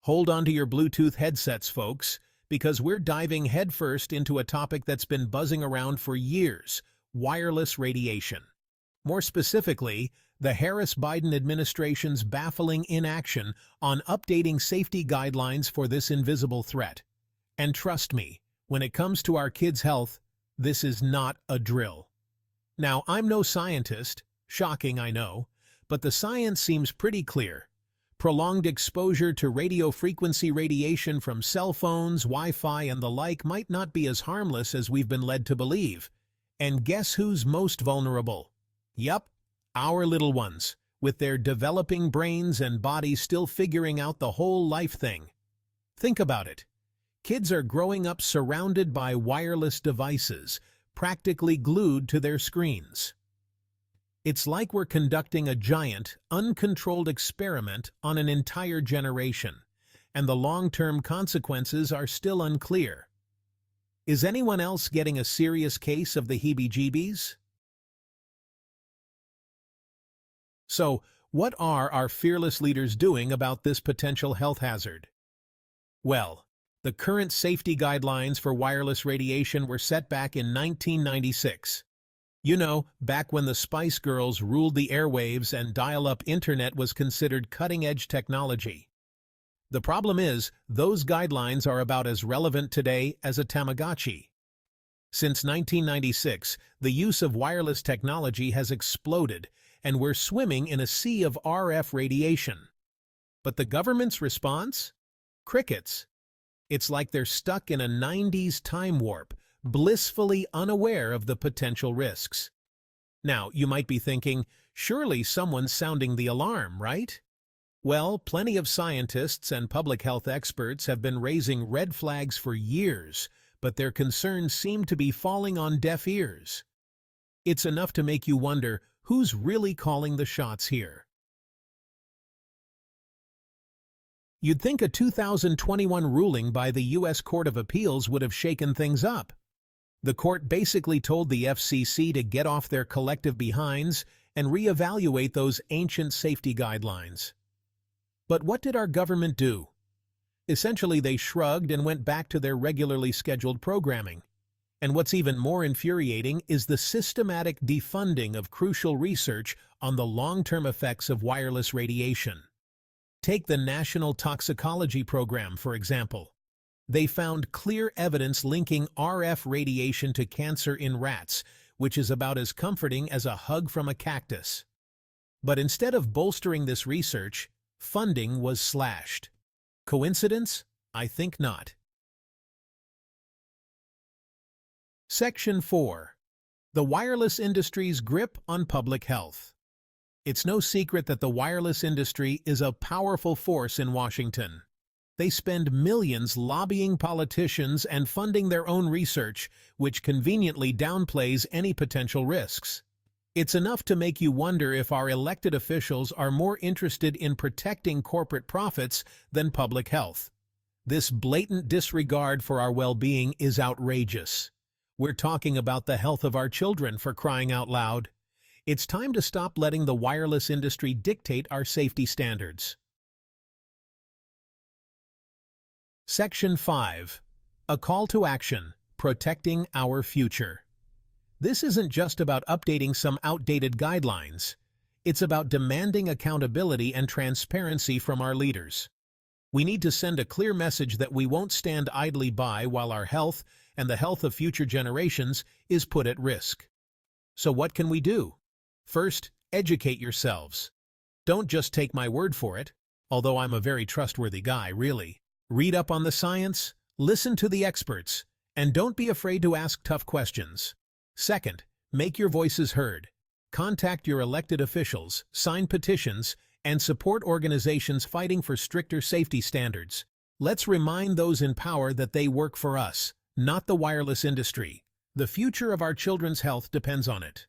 Hold on to your Bluetooth headsets, folks, because we're diving headfirst into a topic that's been buzzing around for years: wireless radiation. More specifically, the Harris-Biden administration's baffling inaction on updating safety guidelines for this invisible threat. And trust me, when it comes to our kids' health, this is not a drill. Now, I'm no scientist, shocking I know, but the science seems pretty clear. Prolonged exposure to radiofrequency radiation from cell phones, Wi-Fi, and the like might not be as harmless as we've been led to believe. And guess who's most vulnerable? Yup, our little ones, with their developing brains and bodies still figuring out the whole life thing. Think about it. Kids are growing up surrounded by wireless devices, practically glued to their screens. It's like we're conducting a giant, uncontrolled experiment on an entire generation, and the long-term consequences are still unclear. Is anyone else getting a serious case of the heebie-jeebies? So, what are our fearless leaders doing about this potential health hazard? Well, the current safety guidelines for wireless radiation were set back in 1996. You know, back when the Spice Girls ruled the airwaves and dial-up internet was considered cutting-edge technology. The problem is, those guidelines are about as relevant today as a Tamagotchi. Since 1996, the use of wireless technology has exploded, and we're swimming in a sea of RF radiation. But the government's response? Crickets. It's like they're stuck in a 90s time warp, blissfully unaware of the potential risks. Now, you might be thinking, surely someone's sounding the alarm, right? Well, plenty of scientists and public health experts have been raising red flags for years, but their concerns seem to be falling on deaf ears. It's enough to make you wonder, who's really calling the shots here? You'd think a 2021 ruling by the U.S. Court of Appeals would have shaken things up. The court basically told the FCC to get off their collective behinds and reevaluate those ancient safety guidelines. But what did our government do? Essentially, they shrugged and went back to their regularly scheduled programming. And what's even more infuriating is the systematic defunding of crucial research on the long-term effects of wireless radiation. Take the National Toxicology Program, for example. They found clear evidence linking RF radiation to cancer in rats, which is about as comforting as a hug from a cactus. But instead of bolstering this research, funding was slashed. Coincidence? I think not. Section 4. The wireless industry's grip on public health. It's no secret that the wireless industry is a powerful force in Washington. They spend millions lobbying politicians and funding their own research, which conveniently downplays any potential risks. It's enough to make you wonder if our elected officials are more interested in protecting corporate profits than public health. This blatant disregard for our well-being is outrageous. We're talking about the health of our children, for crying out loud. It's time to stop letting the wireless industry dictate our safety standards. Section 5. A call to action: protecting our future. This isn't just about updating some outdated guidelines. It's about demanding accountability and transparency from our leaders. We need to send a clear message that we won't stand idly by while our health and the health of future generations is put at risk. So what can we do? First, educate yourselves. Don't just take my word for it, although I'm a very trustworthy guy, really. Read up on the science, listen to the experts, and don't be afraid to ask tough questions. Second, make your voices heard. Contact your elected officials, sign petitions, and support organizations fighting for stricter safety standards. Let's remind those in power that they work for us, not the wireless industry. The future of our children's health depends on it.